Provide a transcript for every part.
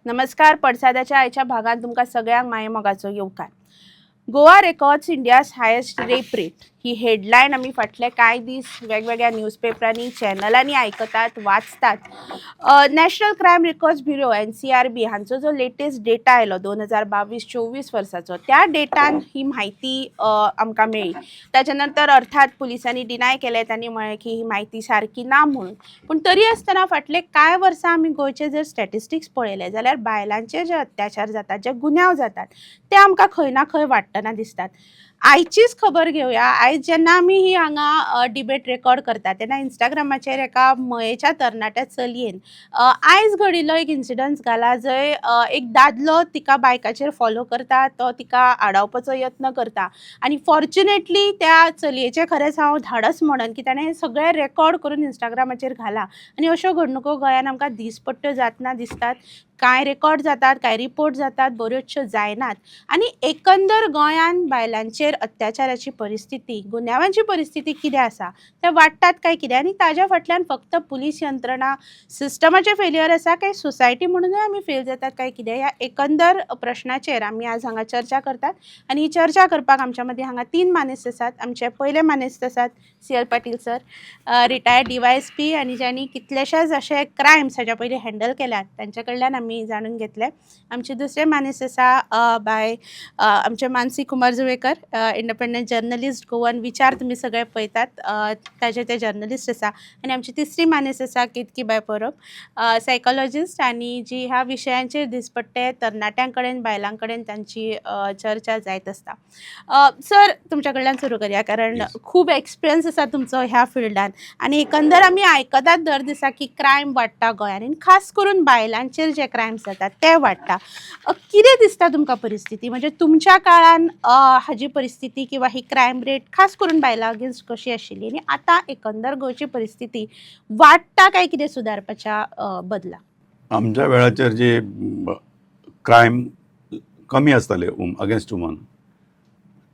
नमस्कार. पडसादाच्या आयच्या भागात तुमका सगळ्यांक माये मोगाचो येवकार. Goa records India's highest rape rate ही हेडलाईन आम्ही फाटले कांय दीस वेगवेगळ्या न्यूजपेपरांनी चॅनलांनी आयकतात वाचतात. National crime records bureau NCRB हांचो जो लेटेस्ट डेटा आयलो 2022-24 वर्साचो, त्या डेटान ही माहिती आमकां मेळ्ळी. त्याच्या नंतर अर्थात पुलिसांनी डिनाय केले, त्यांनी म्हळें की ही माहिती सारकी ना म्हणून. पण तरी आसतना फाटले कांय वर्सां आमी गोंयचे जर स्टॅटिस्टिक्स पळयले जाल्यार बायलांचे जे अत्याचार जातात, जे गुन्यांव जातात, ते आमकां खंय ना खंय वाडटना दिसतात. आयचीच खबर घेवया. आयज जेन्ना आमी ही हांगा डिबेट रेकॉर्ड करता तेन्ना इंस्टाग्रामाचेर एका मयेच्या तरणाट्या चलयेन आयज घडिल्लो एक इन्सिडन्स घाला, जंय एक दादलो तिका बायकाचेर फॉलो करता, तो तिका आडावपाचो यत्न करता आनी फॉर्च्युनेटली त्या चलयेचें खरेंच हांव धाडस म्हणन की ताणें सगळें रेकॉर्ड करून इंस्टाग्रामाचेर घाला आनी अश्यो घडणुको गोंयान आमकां दिसपट्ट्यो जातना दिसतात. कांय रेकॉर्ड जातात, कांय रिपोर्ट जातात, बऱ्योचश्यो जायनात आनी एकंदर गोंयान बायलांचेर अत्याचाराची परिस्थिती, गुन्यांवांची परिस्थिती कितें आसा ते वाडटात काय कितें, आनी ताज्या फाटल्यान फक्त पुलीस यंत्रणा सिस्टमाचें फेल्युअर आसा काय सोसायटी म्हणूनय आमी फेल जातात काय कितें, ह्या एकंदर प्रश्नाचेर आमी आज हांगा चर्चा करतात. आनी ही चर्चा करपाक आमच्या मदीं हांगा 3 मानेस्त आसात. आमचे पयले मानेस्त आसात CL Patil sir, retired DYSP आनी ज्यांनी कितलेशेच अशे क्रायम्स हाच्या पयलीं हँडल केल्यात, तांचे कडल्यान आमी जाणून घेतले. आमचे दुसरे मानेस्त आसा बाय आमचे Mansi Kumar Juvekar, independent journalist, Goan विचार तुमी सगळे पळयतात, ताजे ते जर्नलिस्ट आसा. आनी आमची तिसरी मानेस्त आसा केतकी बाय परब, सायकॉलॉजिस्ट, आनी जी ह्या विशयांचेर दिसपट्टे तरणाट्यां कडेन बायलां कडेन तांची चर्चा जायत आसता. सर, तुमच्या कडल्यान सुरू करया, कारण खूब एक्सपिरियन्स आसा तुमचो ह्या फिल्डान आनी एकंदर आमी आयकतात दर दिसा की क्रायम वाडटा गोंयान आनी खास करून बायलांचेर जे क्रायम्स जातात ते वाडटा. कितें दिसता तुमकां परिस्थिती, म्हणजे तुमच्या काळान हाजी परिस्थिती किंवा ही क्रायम रेट खास करून बायलां अगेन्स्ट कशी आशिल्ली आनी आतां एकंदर गोंयची परिस्थिती वाडटा काय कितें सुदारपाच्या बदला? आमच्या वेळाचेर जे क्रायम कमी आसताले अगेन्स्ट वुमन,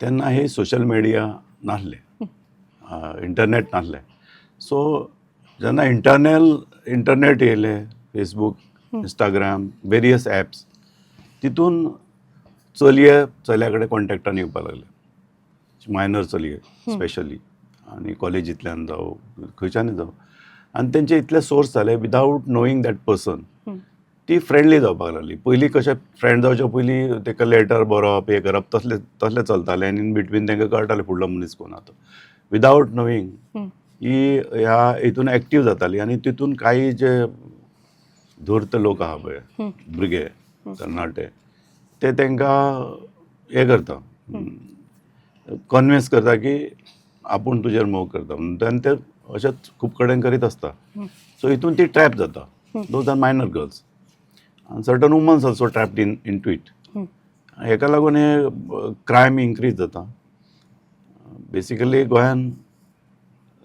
तेन्ना हे सोशल मिडिया नासले, इंटरनेट नासले. सो जेन्ना इंटरनेट येयले, फेसबूक, इंस्टाग्राम, वेरियस ॲप्स, तितून चल्या कडेन कॉन्टॅक्टान येवपाक लागले, मायनर चलये स्पेशली, आनी कॉलेजींतल्यान जावं खंयच्यानय जावं, आनी तेंचे इतले सोर्स जाले विदावट नोईंग दॅट पर्सन ती फ्रेंडली जावपाक लागली. पयलीं कशें फ्रेंड जावच्या पयलीं ताका लेटर बरोवप, हें करप, तसलें चलतालें आनी इन बिटवीन तांकां कळटालें फुडलो मनीस कोण आहा तो. विदावट नोईंग ही ह्या हितून एक्टीव जाताली आनी तितून काही जे धूर्त लोक आहा पळय, भुरगे तरणाटे, ते तांकां हें करता, कन्विन्स करता की आपूण तुजेर मोग करता म्हणून, आनी ते अशेंच खूब कडेन करीत आसता. सो हितून ती ट्रॅप जाता. दोज आर मायनर गर्ल्स आनी certain womans also trapped into it. हेका लागून हे क्रायम इन्क्रीज जाता. बेसिकली गोंयान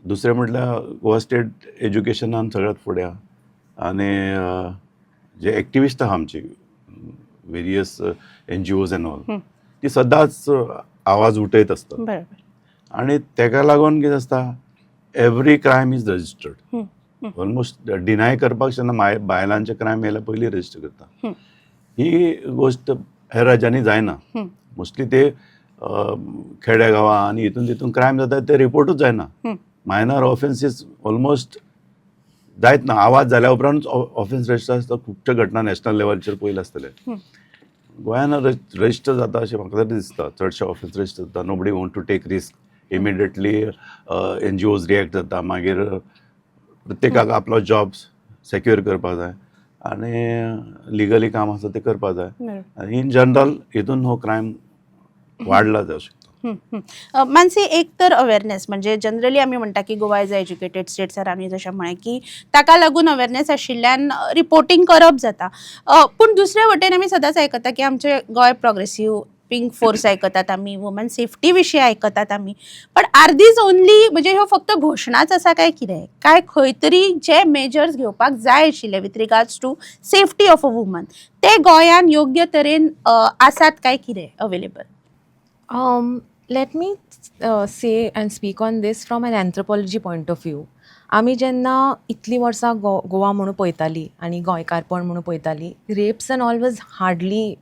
दुसरें म्हटल्यार गोवा स्टेट एज्युकेशनान सगळ्यात फुडें आहा आनी जे एक्टिविस्ट आहा आमची वेरियस NGOs एंड ऑल, ती सदांच आवाज उठयत आसता. आनी तेका लागून कितें आसता, every crime is registered. Almost deny करपाक जेन्ना बायलांचे क्रायम येयल्या पयलीं रजिस्टर करता. ही गोश्ट हेर राज्यांनी जायना. मोस्टली ते खेडे गांवां आनी हितून तितून क्रायम जाता ते रिपोर्टूच जायना. मायनर ऑफेन्सीस ऑलमोस्ट जायत ना. आवाज जाल्या उपरांत ऑफेन्स रजिस्टर आसता. खुबश्यो घटना नॅशनल लेवलचेर पयले आसतले. गोंयान रजिस्टर जाता अशें म्हाका तरी दिसता. चडशे ऑफेन्स रजिस्टर जाता. Nobody want to take risk. Immediately NGOs react जाता. मागीर प्रत्येकाक आपलो जॉब सेक्युअर करपाक जाय आनी लिगली काम आसा तें करपाक जाय. इन जनरल हितून हो क्रायम वाडला जावं शकता. मानसी, एक तर अवेरनेस, म्हणजे जनरली आमी म्हणटा की Goa is a educated state. सरांनी जशें म्हळें की ताका लागून अवेरनेस आशिल्ल्यान रिपोर्टिंग करप जाता. पूण दुसरे वटेन आमी सदांच आयकता की आमचे गोंय प्रोग्रेसीव, पिंक फोर्स आयकतात आमी, वुमन सेफ्टी विशीं आयकतात आमी. पण आर दीज ओन्ली, म्हणजे ह्यो फक्त घोशणाच आसा काय कितें, काय खंय तरी जे मेजर्स घेवपाक जाय आशिल्ले with regards to safety of a woman, ते गोंयान योग्य तरेन आसात काय कितें available? Let me say and speak on this from an anthropology point of view. आमी जेन्ना इतलीं वर्सां गोवा म्हणून पळयतालीं आनी गोंयकारपण म्हणून पळयतालीं, rapes and all was hardly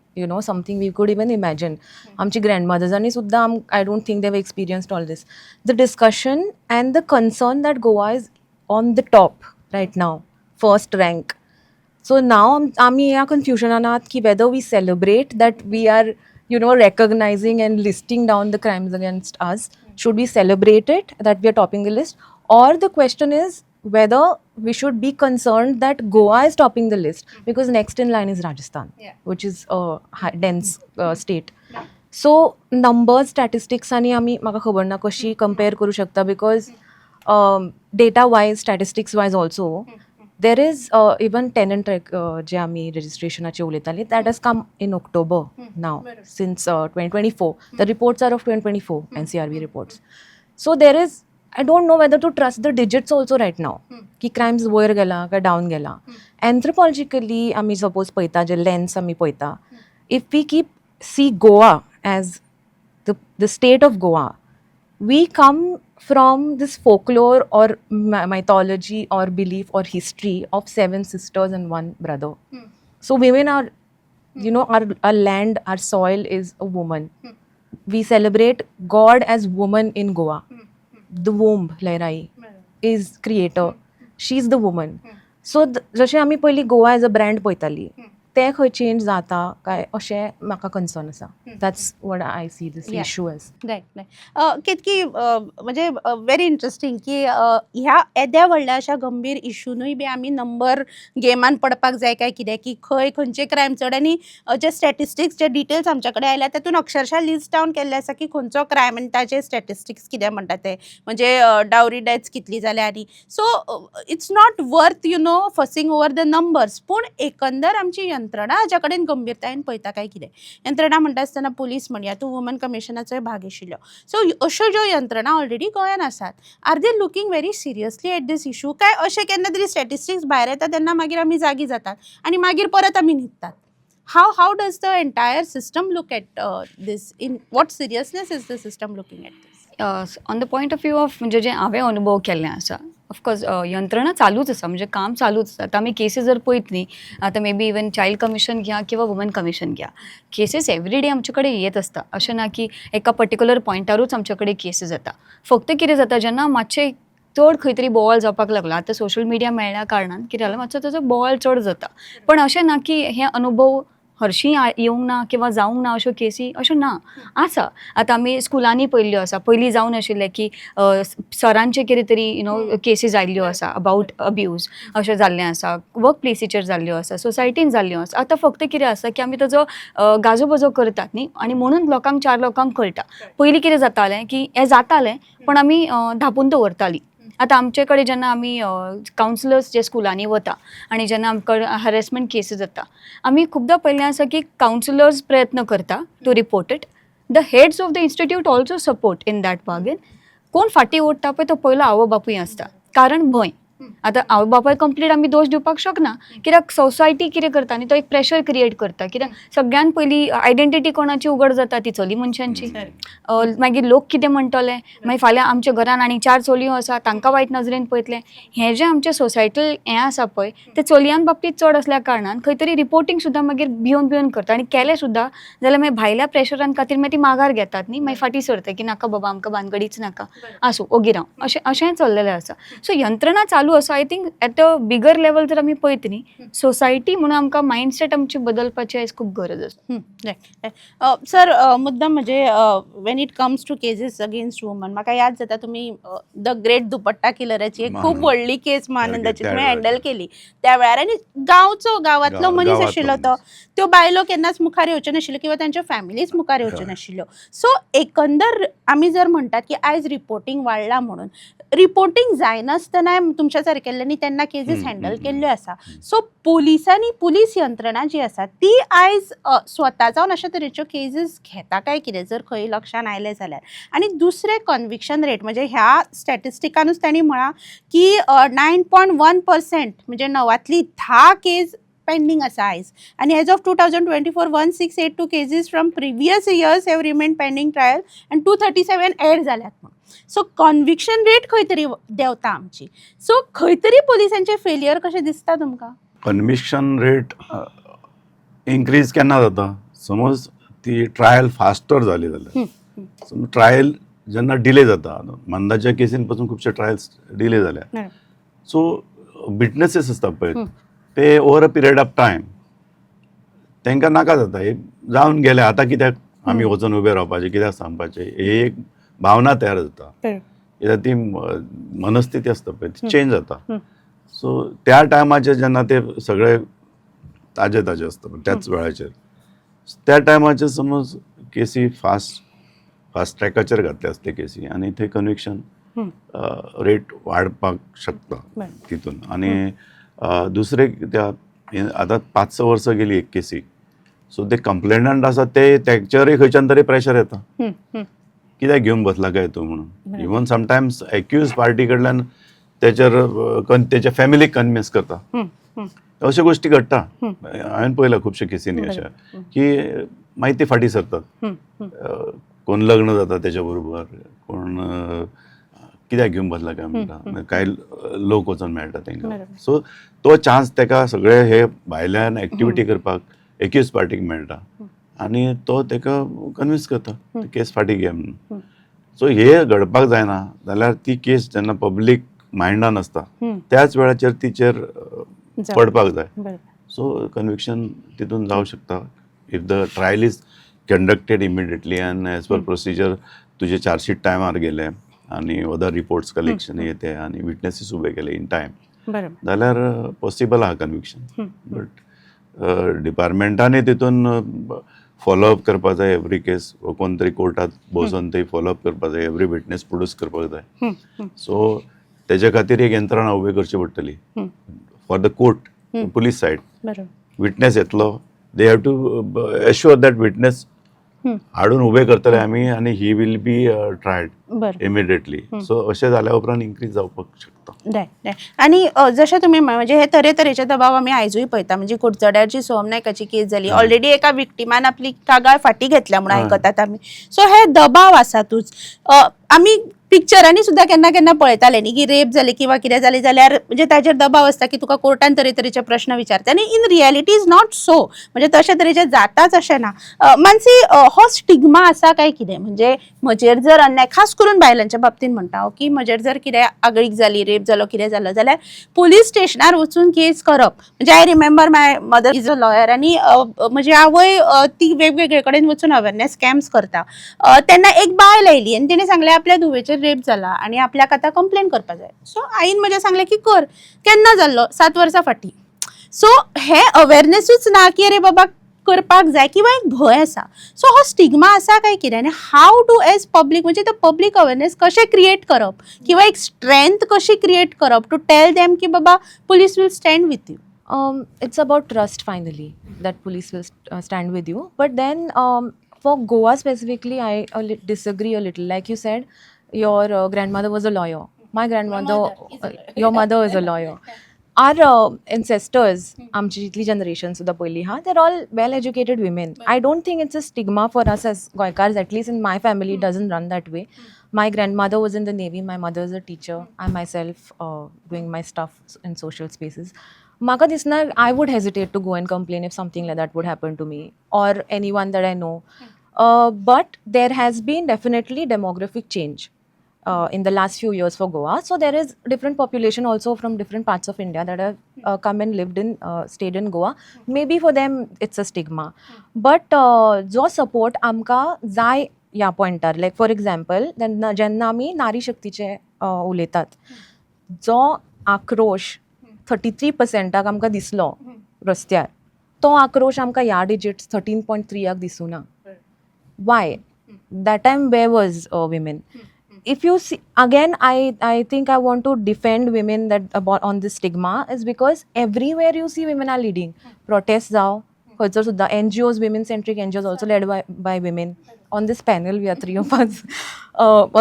something we could even imagine. आमची ग्रँडमदर्सांनी सुद्दां I don't think they have experienced all these. The discussion and the concern that Goa is on the top right now, first rank. So now आमी ह्या कन्फ्युजनान आहात की whether we celebrate that we are recognizing and listing down the crimes against us. Should we celebrate it that we are topping the list? Or the question is whether we should be concerned that Goa is topping the list because next in line is Rajasthan, which is a dense state. So numbers, statistics आणि आम्ही म्हाका खबर ना कशी compare करू शकता because data wise, statistics wise also there is even tenant जे आम्ही registrationाचे उलयताली that has come in October now since 2024. The reports are of 2024 NCRB reports. So there is, I don't know whether to trust the digits also right now की crimes वयर गेला काय down गेला. Anthropologically आम्ही suppose पळयता जे lens आम्ही पळयता, if we see Goa as the state of Goa, we come from this folklore or mythology or belief or history of 7 sisters and 1 brother. So women are, our land, our soil is a woman. We celebrate God as woman in Goa. The womb, Lairai, is creator. She's the woman. So जशें आमी पयलीं Goa as a brand पळयतालीं, तें खंय change जाता काय अशें म्हाका कन्सर्न आसा. That's what I see this issue as. Right. कितकी म्हणजे व्हेरी इंटरेस्टिंग की ह्या येद्या व्हडल्या अशा गंभीर इशूनूय बी आमी नंबर गेमान पडपाक जाय काय कितें, की खंयचे क्रायम चड, आनी जे स्टॅटिस्टिक्स जे डिटेल्स आमच्या कडेन आयल्या तातूंत अक्षरशः लिस्ट डावन केल्लें आसा की खंयचो क्रायम आनी ताचे स्टॅटिस्टिक्स कितें म्हणटा ते, म्हणजे डावरी डेथ्स कितली जाल्या आनी. So it's not worth fussing over the numbers. पूण एकंदर आमची यंत्रणा हाच्या कडेन गंभीरतायेन पळयता काय कितें. यंत्रणा म्हणटा आसतना पुलीस म्हणया, तूं वुमन कमिशनाचोय भाग आशिल्लो. सो अश्यो ज्यो यंत्रणा ऑलरेडी गोंयान आसात, are they looking very seriously at this issue, काय अशें केन्ना तरी स्टॅटिस्टिक्स भायर येता तेन्ना मागीर आमी जागी जातात आनी मागीर परत आमी न्हिदतात. How does the entire system look at these, in what seriousness is the system looking at these? On the point of view of म्हणजे जे हांवें अनुभव केल्लें आसा, ऑफकोर्स यंत्रणा चालूच आसा, म्हणजे काम चालूच आसा. आतां आमी केसीस जर पळयत न्ही, आतां may be even child commission घ्या किंवा वुमन कमिशन घ्या, केसीस एवरी डे आमचे कडेन येत आसता. अशें ना की एका पर्टिक्युलर पॉयंटारूच आमचे कडेन केसीस जाता. फक्त कितें जाता, जेन्ना मातशें चड खंय तरी बोवाळ जावपाक लागलो, आतां सोशल मिडिया मेळ्ळ्या कारणान कितें जालां, मातसो ताजो बोवाळ चड जाता. पण अशें ना की हे अनुभव हरशीं येवंक ना किंवा जावंक ना अश्यो केसी, अश्यो ना, आसा. आतां आमी स्कुलांनी पयल्ल्यो आसा. पयलीं जावन आशिल्लें की सरांचे कितें तरी केसीस आयिल्ल्यो आसा अबावट अब्यूज, अशें जाल्लें आसा. वर्क प्लेसीचेर जाल्ल्यो आसा, सोसायटीन जाल्ल्यो आसा. आतां फक्त कितें आसा की आमी ताजो गाजो बजो करतात न्ही, आनी म्हणून लोकांक 4 लोकांक कळटा. पयलीं कितें जातालें की हें जातालें पण आमी धांपून दवरतालीं. आतां आमचे कडेन जेन्ना आमी कावन्सिलर्स जे स्कुलांनी वता आनी जेन्ना आमकां हॅरेसमेंट केसीस जाता, आमी खुबदां पयलें आसा की कावन्सिलर्स प्रयत्न करता to report it. The heads of the institute also support in that बागेन. कोण फाटीं ओडटा पळय तो पयलो आवय बापूय आसता, कारण भंय. आतां आवय बापाय कंप्लीट आमी दोश दिवपाक शकना, कित्याक सोसायटी कितें करता न्ही, तो एक प्रेशर क्रिएट करता. कित्याक सगळ्यान पयली आयडेंटिटी कोणाची उगड जाता, ती चली मनशांची. मागीर लोक कितें म्हणटले, मागीर फाल्यां आमच्या घरान आनी 4 चलयो आसा, तांकां वायट नजरेन पळयतले. हें जें आमचें सोसायटल हें आसा पळय, तें चलयां बाबतींत चड आसल्या कारणान खंय तरी रिपोर्टींग सुद्दां मागीर भिवन करता. आनी केलें सुद्दां जाल्यार मागीर भायल्या प्रेशरान खातीर मागीर ती माघार घेतात न्ही, मागीर फाटीं सरता की नाका बाबा आमकां भानगडीच नाका, आसूं ओगी राव, अशें चल्लेलें आसा. सो यंत्रणा चालू आसा. I think at a bigger level जर आमी पळयत न्ही, सोसायटी म्हणून आमकां मायंडसेट आमची बदलपाची आयज खूब गरज आसा. सर, मुद्दम म्हणजे when it comes to cases against woman, म्हाका याद जाता तुमी द ग्रेट दुपट्टा किलराची एक खूब व्हडली केस महानंदाची तुमी हँडल केली त्या वेळार, आनी गांवांतलो मनीस आशिल्लो तो, त्यो बायलो केन्नाच मुखार येवच्यो नाशिल्ल्यो किंवा तांच्यो फॅमिलीज मुखार येवच्यो नाशिल्ल्यो. सो एकंदर आमी जर म्हणटात की आयज रिपोर्टींग वाडला म्हणून, रिपोर्टींग जायनासतना तुमच्या सारकेल्यांनी तेन्ना केसीस हँडल केल्ल्यो आसा. सो पुलीस यंत्रणा जी आसा ती आयज स्वता जावन अशा तरेच्यो केसीस घेता काय कितें, जर खंय लक्षान आयलें जाल्यार. आनी दुसरें कन्विक्शन रेट, म्हणजे ह्या स्टॅटिस्टिकानूच तांणी म्हळां की 9.1% म्हणजे 9तली 10 केस पेंडींग आसा आयज. आनी as of 2024 1682 cases from previous years have remain pending trial and 237 एड जाल्यात. सो कॉन्विक्शन रेट खंय तरी देंवता आमची. सो खंय तरी पुलिसांचे फेलियर कशें दिसता तुमकां? कन्विक्शन रेट इन्क्रीज केन्ना जाता, समज ती ट्रायल फास्टर जाली जाल्यार. समज ट्रायल जेन्ना डिले जाता, मंदाच्या केसीन पासून खुबशे ट्रायल्स डिले जाल्या, सो विटनेसीस आसता पळय ते over a period of time तांकां नाका जाता हे जावन गेले, आतां कित्याक आमी वचून उबे रावपाचें, कित्याक सांगपाचें, हे एक भावना तयार जाता. कित्याक ती मनस्थिती आसता पळय ती चेंज जाता. सो त्या टायमाचेर जेन्ना ते सगळे ताजे ताजे आसता त्याच वेळाचेर, त्या टायमाचेर समज केसी फास्ट ट्रॅकाचेर घातले आसले केसी आनी थंय कन्विक्शन रेट वाडपाक शकता तितून. आनी दुसरे कित्याक आतां 5-6 वर्सां गेली एक केसीक, सो ते कंप्लेनंट आसा ते तेंच्यावरय खंयच्यान तरी प्रेशर येता, कित्याक घेवन बसला काय तूं म्हणून. इवन समटायम्स एक्यूज पार्टी कडल्यान तेच्या फॅमिलीक कन्विन्स करता. अश्यो गोश्टी घडटा. हांवें पळयला खुबशे केसींनी अशा की मागीर ती फाटीं सरतात. कोण लग्न जाता तेच्या बरोबर, कोण कित्याक घेवन बसला काय म्हणटा, कांय लोक वचून मेळटा तांकां. सो तो चान्स ताका सगळे हे भायल्यान एक्टिविटी करपाक एक्यूज पार्टीक मेळटा आनी तो ताका कन्विन्स करता केस फाटीं घे म्हणून. सो हे घडपाक जायना जाल्यार ती केस जेन्ना पब्लीक मायंडान आसता त्याच वेळाचेर तिचेर पडपाक जाय. सो कन्विक्शन तितून जावं शकता if the trial is conducted immediately and as per procedure तुजे चार्जशीट टायमार गेले आनी अदर रिपोर्ट्स कलेक्शन येते आनी विटनेसीस उबे केले इन टायम जाल्यार पॉसिबल आहा कन्विक्शन. बट डिपार्टमेंटांनी तितून फॉलोअप करपा जाय एवरी केस, कोण तरी कोर्टात बसून थंय फॉलोअप करपा जाय, एवरी विटनेस प्रोड्यूस करपाक जाय. सो तेजे खातीर एक यंत्रणा उबी करची पडटली for the court police side. Witness येतलो, they have to ensure that witness हाडून उबे करतले आमी आनी he will be tried immediately. So अशें जाल्या उपरांत इन्क्रीज जावपाक शकता. आणि जशें तुमी म्हणजे हे तरेतरेचे दबाव आमी आयजूय पळयता. म्हणजे कुडचड्यारची सोहम नायकाची केस जाली, ऑलरेडी एका विक्टिमान आपली कागाळ फाटी घेतल्या म्हणून आयकतात आमी. सो हे दबाव आसातूच. आमी पिक्चरांनी सुद्दां केन्ना केन्ना पळयताले न्ही की रेप जाले किंवा कितें जालें जाल्यार म्हणजे ताचेर दबाव आसता की तुका कोर्टान तरेतरेचे प्रश्न विचारता आनी in reality is not so. म्हणजे तशे तरेचे जाताच अशें ना. मानसी, हो स्टिग्मा आसा काय कितें? म्हणजे म्हजेर जर अन्याय, खास करून बायलांच्या बाबतींत म्हणटा की म्हजेर जर कितें आगळीक जाली, रेप जालो, कितें जालो जाल्यार पुलीस स्टेशनार वचून केस करप. म्हणजे I remember my mother is a lawyer आनी म्हजी आवय ती वेगवेगळे कडेन वचून अवेरनेस कॅम्प्स करता. तेन्ना एक बायल आयली आनी तिणें सांगलें आपल्या धुवेचेर रेप जाला आनी आपल्याक आतां कंप्लेन करपा जाय. सो आईन म्हज्या सांगलें की कर. केन्ना जाल्लो? 7 वर्सां फाटीं. सो हे अवेरनेसूच ना की अरे बाबा करपाक जाय किंवा एक भंय आसा. सो हो स्टिग्मा आसा काय कितें आनी हाव टू एज पब्लीक म्हणजे तो पब्लीक अवेरनेस कशें क्रिएट करप किंवा एक स्ट्रेंथ कशी क्रिएट करप टू टेल देम की बाबा police will stand with you. It's about trust finally that police will stand with you. But then for Goa specifically, I disagree a little. Like you said, your grandmother was a lawyer. My grandmother, your mother is a lawyer. Our ancestors, आमची जितली generation सुद्धा पयली हा, they're all well-educated women. I don't think it's a stigma for us as Goikars, at least in my family, it doesn't run that way. My grandmother was in the Navy, my mother is a teacher, I myself doing my stuff in social spaces. Maka disna, I would hesitate to go and complain if something like that would happen to me or anyone that I know. But there has been definitely demographic change in the last few years for Goa. So there is different population also from different parts of India that have come and lived in, stayed in Goa. Maybe for them it's a stigma. But jo support amka jai ह्या पॉयंटार, लायक for example जेन्ना आमी नारी शक्तीचे उलयतात, जो आक्रोश 33% आमकां दिसलो रस्त्यार, तो आक्रोश आमकां ह्या डिजिट्स 13.3 दिसूना. वाय? दॅट टायम वेर was women. If you see, again, I think I want to defend women that about on this stigma is because everywhere you see women are leading. Protests जाव, खंयसर सुद्दां NGOs, women centric NGOs also led by women. On this panel, we are 3 of us.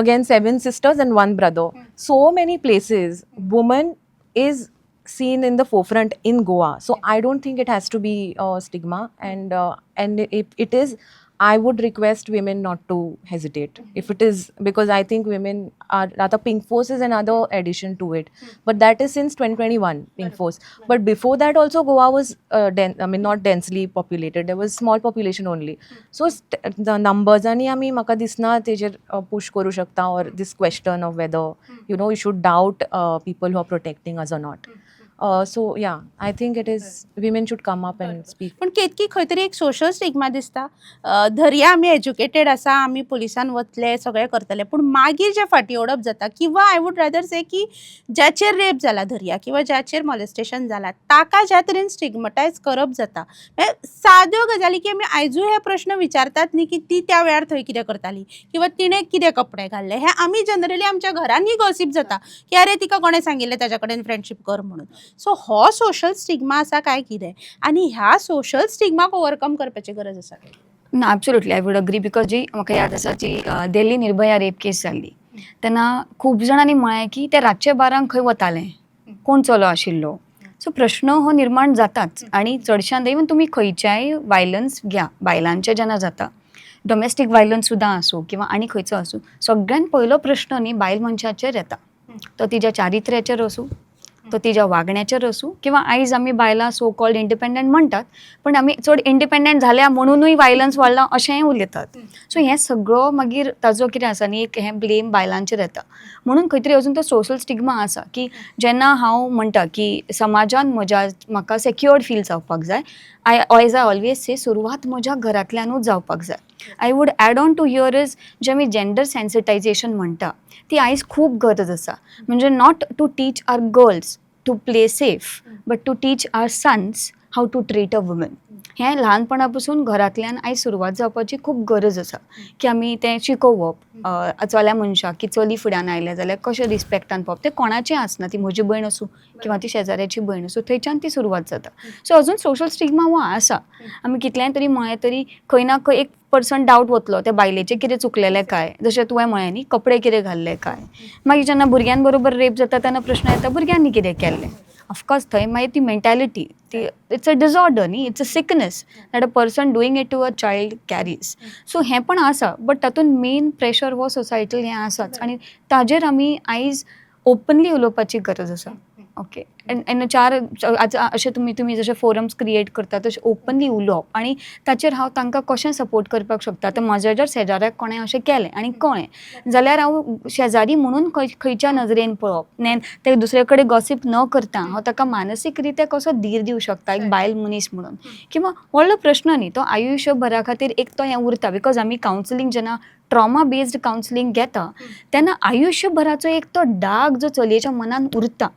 Again, 7 sisters and 1 brother. So many places, woman is seen in the forefront in Goa. So I don't think it has to be a stigma. And if it is, I would request women not to hesitate if it is, because I think women are rather Pink Force is another addition to it, but that is since 2021 Pink Force. But before that also Goa was not densely populated, there was small population only. So the numbers आणि आम्ही म्हाका दिसना तेजेर push करू शकता, or this question of whether you should doubt people who are protecting us or not. So yeah, I think it is women should come up and speak. पण केतकी खंय तरी एक सोशल स्टिग्मा दिसता. धरया आमी एज्युकेटेड आसा, आमी पुलिसान वतले, सगळें करतले, पूण मागीर जे फाटी ओडप जाता, किंवा आय वूड रादर से की ज्याचेर रेप जाला धरया किंवा ज्याचेर मॉलेस्टेशन जाला ताका ज्या तरेन स्टिग्मटायज करप जाता. साद्यो गजाली की आमी आयजूय हे प्रश्न विचारतात न्ही की ती त्या वेळार थंय कितें करताली किंवा तिणें कितें कपडे घाल्ले, हे आमी जनरली आमच्या घरांनी गॉसिप जाता की अरे तिका कोणें सांगिल्लें ताच्या कडेन फ्रेंडशीप कर म्हणून. सो हो सोशल स्टिग्मा आसा काय कितें, आनी ह्या सोशल स्टिग्माक ओवरकम करपाची गरज आसा काय? ना absolutely I would agree, because जी म्हाका याद आसा जी दिल्ली निर्भया रेप केस जाल्ली तेन्ना खूब जाणांनी म्हळें की ते रातचे 12 खंय वताले, कोण चलो आशिल्लो. सो प्रश्न हो निर्माण जाताच. आणि चडशान इवन तुमी खंयच्याय वायलन्स घ्या, बायलांचे जेन्ना जाता, डोमेस्टीक वायलन्स सुद्दां आसूं किंवा आनी खंयचो आसूं, सगळ्यान पयलो प्रश्न न्ही बायल मनशाचेर येता. तो तिच्या चारित्र्याचेर आसूं, तो तिच्या वागण्याचेर आसूं, किंवा आयज आमी बायलां सो कॉल्ड इंडिपेंडंट म्हणटात, पण आमी चड इंडिपेंडंट जाल्या म्हणूनय वायलन्स वाडला अशेंय उलयतात. सो हें सगळो मागीर ताजो कितें आसा न्ही, एक हें ब्लेम बायलांचेर येता. म्हणून खंय तरी अजून तो सोशल स्टिग्मा आसा की जेन्ना हांव म्हणटा की समाजान म्हाका सेक्युअर्ड फील जावपाक जाय, एज आय ऑलवेज से सुरवात म्हज्या घरांतल्यानूच जावपाक जाय. I would add on to here is जे आमी जेंडर सेन्सिटायझेशन म्हणटा ती आयज खूब गरज आसा. म्हणजे not to teach our girls to play safe, but to teach our sons how to treat a woman. हें ल्हानपणा पासून घरांतल्यान आयज सुरवात जावपाची खूब गरज आसा की आमी तें शिकोवप चल्या मनशाक की चली फुड्यान आयलें जाल्यार कशें रिस्पेक्टान पळोवप. तें कोणाचें आसना, ती म्हजी भयण आसूं किंवा ती शेजाऱ्याची भयण आसूं, थंयच्यान ती सुरवात जाता. सो अजून सोशल स्टिग्मा हो आसा. आमी कितल्याय तरी म्हळें तरी खंय ना खंय 1% डावट वतलो त्या बायलेचें कितें चुकलेलें काय, जशें तुवें म्हळें न्ही कपडे कितें घाल्ले काय. मागीर जेन्ना भुरग्यां बरोबर रेप जाता तेन्ना प्रश्न येता भुरग्यांनी कितें केल्लें. ऑफकोर्स थंय मागीर ती मेंटॅलिटी ती इट्स अ डिसऑर्डर न्ही, it's a sickness that a person doing it to a child carries. So हें पण आसा, बट तातूंत मेन प्रेशर हो सोसायटील हें आसाच, आनी ताजेर आमी आयज ओपनली उलोवपाची गरज आसा. ओके, एन चार अशें तुमी जशे फोरम्स क्रिएट करता तशें ओपनली उलोवप, आनी ताचेर हांव तांकां कशें सपोर्ट करपाक शकता. आतां म्हज्या जर शेजाऱ्याक कोणें अशें केलें आनी कळ्ळें जाल्यार हांव शेजारी म्हणून खंयच्या नजरेन पळोवप, ते दुसरे कडेन गॉसिप न करता हांव ताका मानसीक रित्या कसो धीर दिवं शकता एक बायल मनीस म्हणून. किंवा व्हडलो प्रश्न न्ही तो आयुश्यभरा खातीर एक तो हें उरता. बिकॉज आमी कावन्सिलींग जेन्ना ट्रॉमा बेस्ड कावन्सिलींग घेता तेन्ना आयुश्यभराचो एक तो डाग जो चलयेच्या मनान उरता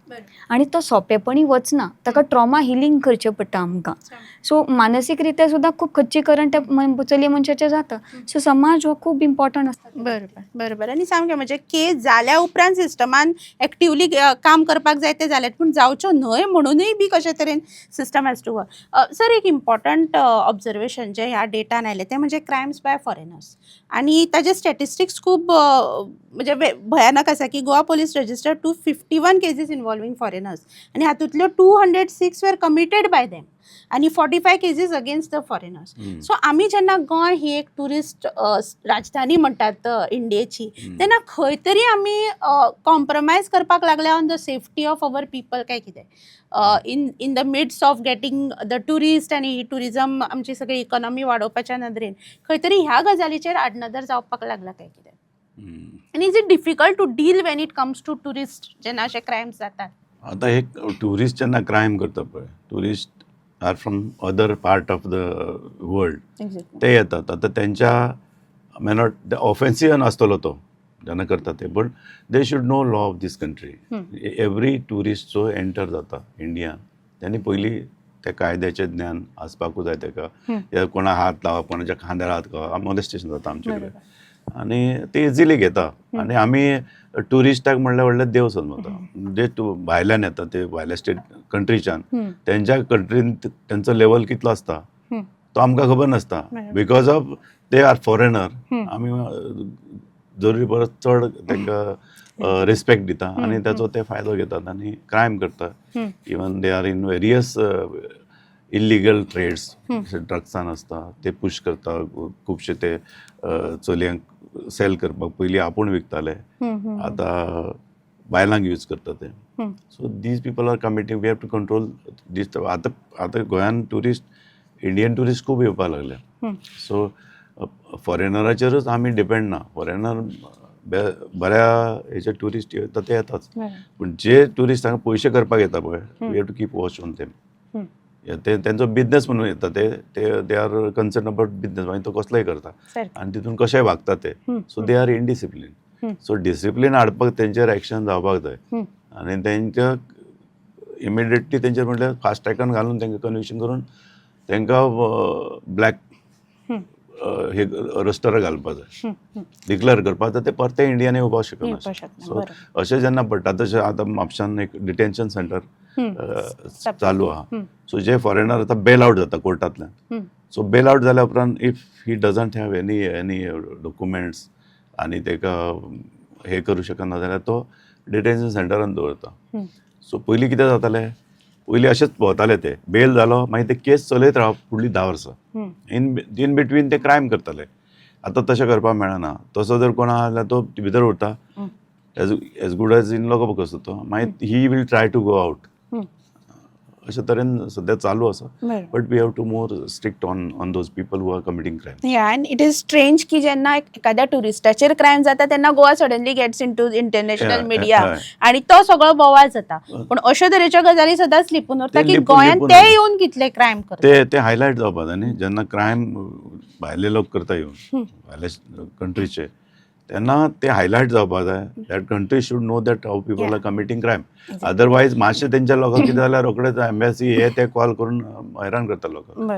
आनी तो सोंपेपणी वचना, ताका ट्रॉमा हिलींग करचें पडटा आमकां. सो मानसीक रित्या सुद्दां खूब खच्चीकरण त्या चलये मनशाचें जाता. सो समाज हो खूब इम्पॉर्टंट आसता. बरोबर. आनी सामकें म्हणजे केस जाल्या उपरांत सिस्टमान एक्टिवली काम करपाक जाय ते जाल्यात, पूण जावच्यो न्हय म्हणूनय बी कशे तरेन system has to work. Sir, एक इम्पॉर्टंट ऑब्जर्वेशन जे ह्या डेटान आयलें तें म्हणजे क्रायम्स बाय फॉरेनर्स, आनी ताजे स्टॅटिस्टिक्स खूब म्हणजे भयानक आसा की Goa police registered 251 cases involving foreigners, आनी हातूंतल्यो 206 वेर कमिटेड बाय देम आनी 45 cases against the foreigners. So आमी जेन्ना गोंय ही एक टुरिस्ट राजधानी म्हणटात इंडियेची, तेन्ना खंय तरी आमी कॉम्प्रमायज करपाक लागले on the safety of our people काय कितें, in the midst of getting the tourist, आनी टुरिजम आमची सगळी इकॉनॉमी वाडोवपाच्या नदरेन खंय तरी ह्या गजालीचेर आडनदर जावपाक लागला काय कितें. आनी is it difficult to deal when it comes to tourist जेन्ना अशे क्रायम्स जातात. आता एक टुरिस्ट जेन्ना क्रायम करता पळय, tourist are from other part of the world, ते येतात. आता त्यांच्या नॉट ऑफेन्सिव्ह आसतलो तो जेन्ना करता ते, but they should know law of this country. Every tourist जो एंटर जाता इंडियान त्यांनी पयलीं त्या कायद्याचें ज्ञान आसपाकूच जाय ताका. कोणा हात लावप, कोणाच्या खांद्यार हात घालप, मॉलेस्टेशन जाता आमचे कडेन, आनी ते इजिली घेता. आनी आमी टुरिस्टाक म्हणल्यार व्हडले देव समजता. जे भायल्यान येता ते भायल्या स्टेट कंट्रीच्यान, तेंच्या कंट्रीन तेंचो लेवल कितलो आसता तो आमकां खबर नासता. Because of they are foreigner, आमी जरुरी परस चड तांकां रिस्पेक्ट दिता आनी ताचो ते फायदो घेतात आनी क्रायम करता. Even they are in various illegal trades ड्रग्सान आसता ते पुश करता, खुबशे ते चलयांक सेल करपाक पयलीं आपूण विकताले, आतां बायलांक यूज करता ते. So these people are committing, we have to control these. आतां गोंयान इंडियन ट्युरिस्ट खूब येवपाक लागले. सो फॉरेनराचेरूच आमी डिपेंड ना. फॉरेनर बऱ्या हेचे ट्युरिस्ट येता ते येताच, पूण जे ट्युरिस्ट हांगा पयशे करपाक येता पळय, we have to keep watch on them. ते तेंचो बिझनस म्हणून येता, ते आर कन्सर्न अबाउट बिझनस, मागीर तो कसलोय करता आनी तितून कशेय वागता ते. So they are indiscipline. So discipline हाडपाक तेंचेर एक्शन जावपाक जाय आनी तेंच्या इमिडिएटली तेंचेर म्हटल्यार फास्ट ट्रॅकान घालून तेंकां कन्विक्शन करून तेंकां ब्लॅक हे रजिस्टरार घालपाक जाय, डिक्लेअर करपाक जाय. ते परते इंडियान येवपाक शकना. सो अशें जेन्ना पडटा, तशें आतां म्हापशान एक डिटेन्शन सेंटर चालू आहा. सो जे फॉरेनर आतां बेल आवट जाता कोर्टांतल्यान, सो बेल आवट जाल्या उपरांत if he doesn't have any documents आनी तेका हे करूं शकना जाल्यार तो डिटेन्शन सेंटरान दवरता. सो पयलीं कितें जातालें, पयलीं अशेंच भोंवताले ते, बेल जालो मागीर ते केस चलयत रावप फुडलीं 10 वर्सां. इन बिटवीन ते क्रायम करताले. आतां तशें करपाक मेळना. तसो जर कोण आहा जाल्यार तो भितर उरता, एज गूड एज इन लोक कसो तो, मागीर he will try to go out. अशे तरेन सद्या चालू आसा. But we have to more strict on those people who are committing crime. Yeah and it is strange की जेन्ना एखाद्या टुरिस्टाचेर क्रायम जाता तेन्ना Goa suddenly gets into international media आणि तो सगळो बोवाळ जाता. पण अशा तरेच्या गजाली सदांच लिपून उरता की गोंयान ते येवन कितले क्रायम करता. ते हायलायट जावपाक जाय न्ही. जेन्ना क्रायम भायले लोक करता येवन भायल्या कंट्रीचे, तेन्ना ते हायलायट जावपाक जाय. That country should know that how people are committing crime. Otherwise मातशें तेंच्या लोकांक कितें जाल्यार रोखडेच एम्बॅसी हे ते कॉल करून हैराण करता लोकांक.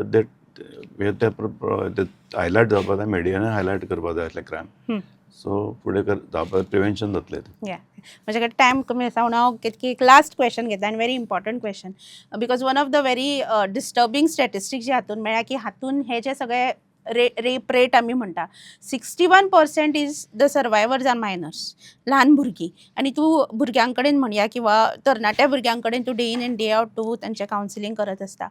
ते हायलायट जावपाक जाय, मिडियान हायलायट करपाक जाय असले क्रायम. सो फुडें जावपाक प्रिवेंशन जातलें. म्हजे कडेन टायम कमी आसा म्हणून हांव एक लास्ट क्वेश्चन घेता, आनी very important question, because one of the very disturbing statistics जे हातून मेळ्ळा की हातून हे जे सगळे रेप रेट आमी म्हणटा, 61% इज द सर्वायवर्स आर मायनर्स, ल्हान भुरगीं. आनी तूं भुरग्यां कडेन म्हणया किंवा तरणाट्या भुरग्यां कडेन तूं day in and day out तूं तांचें कावन्सिलींग करत आसता.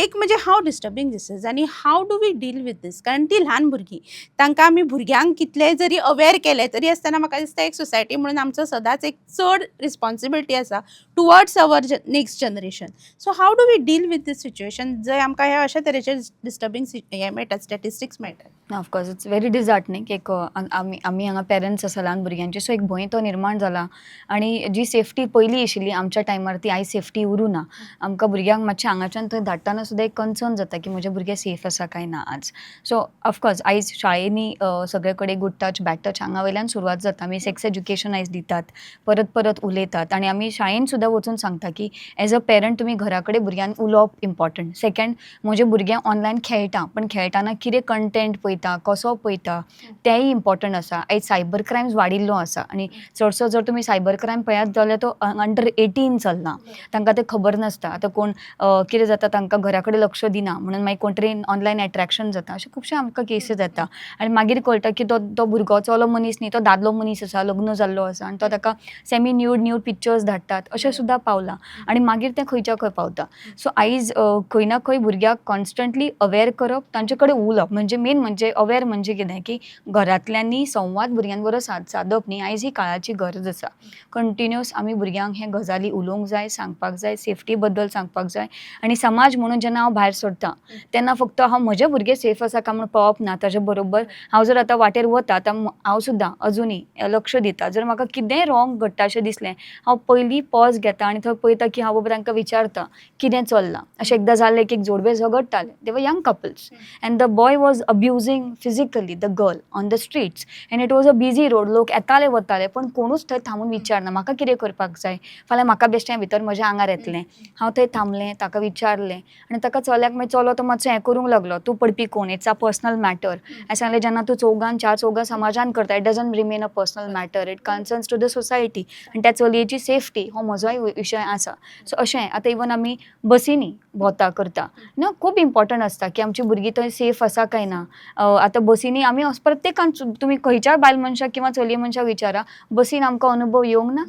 एक म्हणजे हाव डिस्टर्बिंग दीस इज आनी how do we deal with this. कारण ती ल्हान भुरगीं, तांकां आमी भुरग्यांक कितले जरी अवेअर केले तरी आसतना म्हाका दिसता एक सोसायटी म्हणून आमचो सदांच एक चड रिस्पॉन्सिबिलिटी आसा towards our next generation. So how do we deal with this situation जंय आमकां हे अशा तरेचे डिस्टर्बिंग हे मेळटात, स्टॅटिस्टिक्स मेळटात. Of course it's very disheartening. एक आमी हांगा पेरंट्स आसा ल्हान भुरग्यांचे, सो एक भंय तो निर्माण जाला. आनी जी सेफ्टी पयलीं आशिल्ली आमच्या टायमार ती आयज सेफ्टी उरूं ना. आमकां भुरग्यांक मातशें हांगाच्यान थंय धाडटाना सुद्दां एक कन्सर्न जाता की म्हजे भुरगे सेफ आसा काय ना आज. सो ऑफकोर्स आयज शाळेंनी सगळे कडेन गूड टच बॅड टच हांगा वयल्यान सुरवात जाता. आमी सेक्स एज्युकेशन आयज दितात, परत परत उलयतात आनी आमी शाळेन सुद्दां वचून सांगता की एज अ पेरंट तुमी घरा कडेन भुरग्यांक उलोवप इम्पॉर्टंट. सेकंड, म्हजे भुरगें ऑनलायन खेळटा, पण खेळटाना कितें कंटेंट पळयता, कसो पळयता तेंय इम्पॉर्टंट आसा. आयज सायबर क्रायम्स वाडिल्लो आसा आनी चडसो जर तुमी सायबर क्रायम पळयात जाल्यार तो अंडर 18 चलना. तांकां तें खबर नासता. आतां कोण कितें जाता तांकां घरा कडेन लक्ष दिना म्हणून मागीर कोण तरी ऑनलायन एट्रॅक्शन जाता. अशे खुबशे आमकां केसीस येता आनी मागीर कळटा की तो भुरगो चलो मनीस न्ही, तो दादलो मनीस आसा, लग्न जाल्लो आसा आनी तो ताका सेमी न्यूड पिक्चर्स धाडटात. अशें सुद्दां पावलां आनी मागीर तें खंयच्या खंय पावता. सो आयज खंय ना खंय भुरग्याक कॉन्स्टंटली अवेअर करप, तांचे कडेन उलोवप, म्हणजे मेन म्हणजे अवेअर म्हणजे कितें की घरांतल्यांनी संवाद भुरग्यां बरोबर सादप न्ही, आयज ही काळाची गरज आसा. कंटिन्युअस आमी भुरग्यांक हे गजाली उलोवंक जाय, सांगपाक जाय, सेफ्टी बद्दल सांगपाक जाय. आनी समाज म्हणून जेन्ना हांव भायर सरतां तेन्ना फक्त हांव म्हजे भुरगे सेफ आसा काय म्हूण पळोवप ना. ताजे बरोबर हांव जर आतां वाटेर वता आतां हांव सुद्दां अजुनी लक्ष दिता. जर म्हाका कितेंय रॉंग घडटा अशें दिसलें, हांव पयलीं पॉज घेता आनी थंय पळयता की हांव बाबा तांकां विचारता कितें चल्लां. अशें एकदां जालें की एक जोडवे झगडटाले, they were young couples and the boy was abusing physically the girl on the streets and it was a busy road. लोक येताले वताले पण कोणूच थंय थांबून विचारना म्हाका कितें करपाक जाय, फाल्यां म्हाका बेश्टें भितर म्हज्या आंगार येतलें. हांव थंय थांबलें, ताका विचारलें आनी ताका चल्याक मागीर चलो तो मातसो हें करूंक लागलो, तूं पडपी कोण, इट्स अ पर्सनल मॅटर. हांवें सांगलें जेन्ना तूं चार चौगां समाजान करता, it doesn't remain a personal matter, it concerns to the society आनी त्या चलयेची सेफ्टी हो म्हजोय विशय आसा. सो अशें आतां इवन आमी बसींनी भोंवता करता न्हू, खूब इम्पॉर्टंट आसता की आमची भुरगीं थंय सेफ सेफ असा काय ना. आतां बसींनी आमी प्रत्येकान तुमी खंयच्याय बायल मनशाक किंवा चलये मनशाक विचारा, बसीन आमकां अनुभव येवंक ना?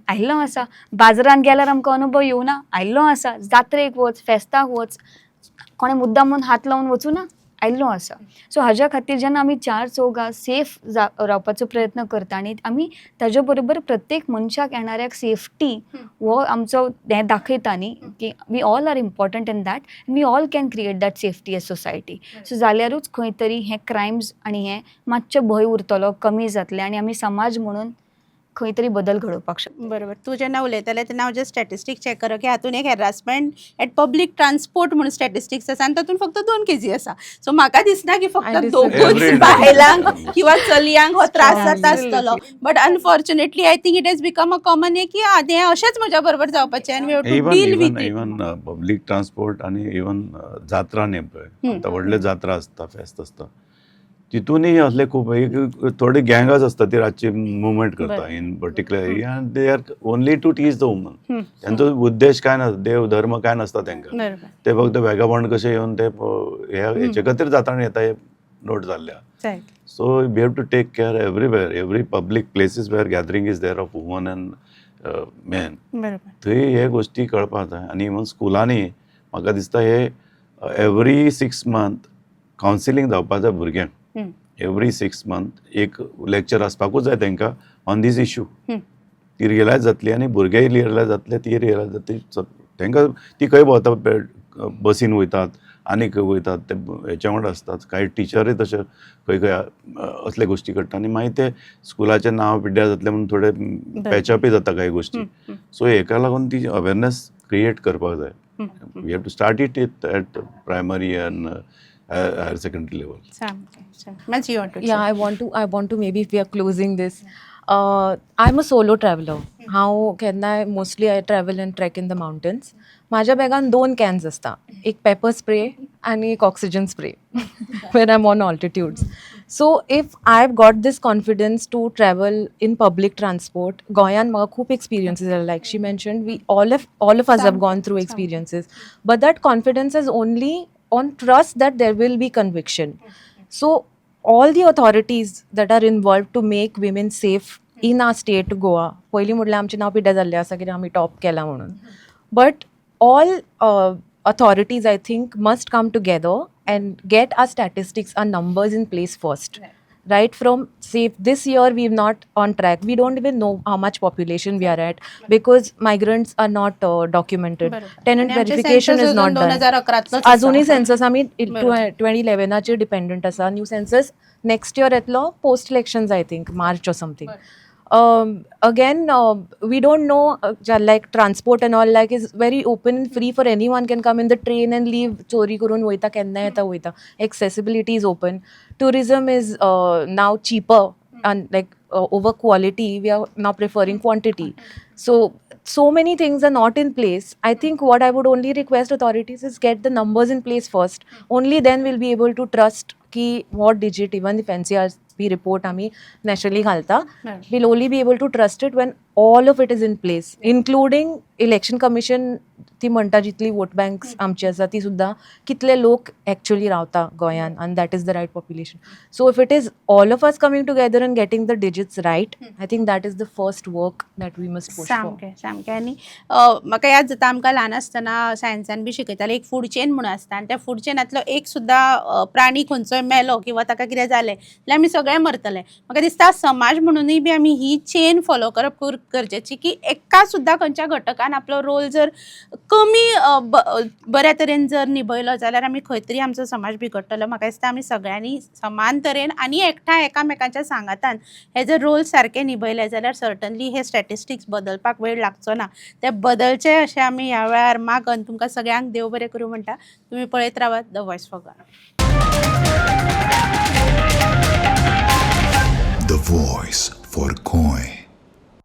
आयिल्लो आसा. बाजारांत गेल्यार आमकां अनुभव येवना? आयिल्लो आसा. जात्रेक वच, फेस्ताक वच, कोणें मुद्दामून हात लावन वचूना? आयिल्लो आसा. सो हाज्या खातीर जेन्ना आमी चार चौगां सेफ रावपाचो प्रयत्न करता आनी आमी ताजे बरोबर प्रत्येक मनशाक येणाऱ्याक सेफ्टी हो आमचो हें दाखयता न्ही की we all are important in that, we all can create that safety as society. So जाल्यारूच खंय तरी हे क्रायम्स आनी हे मातशे भंय उरतलो, कमी जातले आनी आमी समाज म्हणून खंय तरी बदल घडोवपाक शकता. बरोबर. तूं जेन्ना उलयतालें तेन्ना हांव जस्ट स्टॅटिस्टिक्स चॅक करप की हातून एक हॅरासमेंट एट पब्लीक ट्रान्सपोर्ट म्हणून स्टॅटिस्टिक्स आसा आनी तातूंत फक्त 2 केसी आसा. सो म्हाका दिसना की I फक्त disagree. दोगूच Every day. बायलांक किंवा चलयांक हो त्रास जाता Absolutely. आसतलो. But unfortunately I think it has become a common की हें अशेंच म्हज्या बरोबर जावपाचें आनी we have to deal with it. Even public transport आणि इवन जात्रा न्ही पळय, आतां व्हडले जात्रा आसता, फेस्त आसता, तितूनय असले खूब थोडे गँगच आसता ती रातची मुवमेंट करता इन पर्टिक्युलर एरिया आनी they are only to teach the woman. त्यांचो उद्देश काय नसता, देव धर्म काय नसता तांकां. बरोबर. ते फक्त वेगाबंड कशे येवन ते हेचे खातीर जात्रा येता हे नोट जाल्ल्या. So we have to take care everywhere, every public places where gathering is there of woman and man. बरोबर. थंय हे गोश्टी कळपाक जाय. आनी इवन स्कुलांनी म्हाका दिसता हे एवरी 6 मंथ कावन्सिलींग जावपाक जाय भुरग्यांक. एवरी 6 मंथ एक लेक्चर आसपाकूच जाय तांकां ऑन दीस इश्यू. ती रियलायज जातली आनी भुरगेय रियलायज जातले, ती रियलायज जातली. तांकां ती खंय भोंवता, बसीन वयतात आनी खंय वयतात, ते हेच्या वांगडा आसतात. कांय टिचरय तशे खंय खंय असले गोश्टी करता आनी मागीर ते स्कुलाचें नांव पिड्ड्यार जातलें म्हणून थोडे पॅचअपय जाता कांय गोश्टी. सो हेका लागून ती अवेरनेस क्रिएट करपाक जाय. We have to start it at primary and higher secondary level. Yeah, I want to maybe if we are closing this. I'm a solo traveler. हांव केन्नाय mostly I travel and trek in the mountains. माझ्या बॅगान 2 cans आसता, एक paper spray आनी एक oxygen spray when I'm on altitudes. So if I've got this confidence to travel in public transport, गोंयान म्हाका खूब experiences are like she mentioned, we all of us have gone through experiences, but that confidence is only on trust that there will be conviction. So all the authorities that are involved to make women safe in our state Goa, पयलीं म्हटल्यार आमचें नांव पिड्ड्यार जाल्लें आसा कित्याक आमी top केलां म्हणून, but all authorities I think must come together and get our statistics, our numbers in place first. Right from, say, this year we've not on track. We don't even know how much population we are at because migrants are not documented. Tenant verification is not done. अजूनही census आमी 2011 dependent आसा. New census next year येतलो post elections I think March or something. Again, we don't know, like transport and all, like is very open and free for anyone can come in the train and leave. चोरी करून वयता केन्ना येता वयता. Accessibility is open. Tourism is now cheaper and like over quality. We are now preferring quantity. So many things are not in place. I think what I would only request authorities is get the numbers in place first. Only then we'll be able to trust ki what digit, even if NCRP report आमी nationally घालता, we'll only be able to trust it when all of it is in place, including election commission. ती म्हणटा जितली vote banks आमची आसा ती सुद्दां कितले लोक एक्चुअली रावता गोंयान आनी that is the right population. So if it is all of us coming together and getting the digits right, I think that is the first work that we must push for. सामकें. आनी म्हाका याद जाता आमकां ल्हान आसतना सायन्सान बी शिकयताले एक फूड चेन म्हणून आसता आनी त्या फूड चेनांतलो एक सुद्दां प्राणी खंयचोय मेलो किंवा ताका कितें जालें जाल्यार आमी सगळे मरतले. म्हाका दिसता समाज म्हणूनय बी आमी ही चेन फॉलो करप गरजेची की एका सुद्दां खंयच्या घटकान आपलो रोल जर कमी बऱ्या तरेन जर निभयलो जाल्यार आमी खंय तरी आमचो समाज बिगडटलो. म्हाका दिसता आमी सगळ्यांनी समान तरेन आनी एकठांय एकामेकांच्या सांगातान हे जर रोल सारके निभयले जाल्यार सर्टनली हे स्टॅटिस्टिक्स बदलपाक वेळ लागचो ना. ते बदलचे अशें आमी ह्या वेळार मागन तुमकां सगळ्यांक देव बरें करूं म्हणटा. तुमी पळयत रावात the voice for Goa. The Voice for Goy.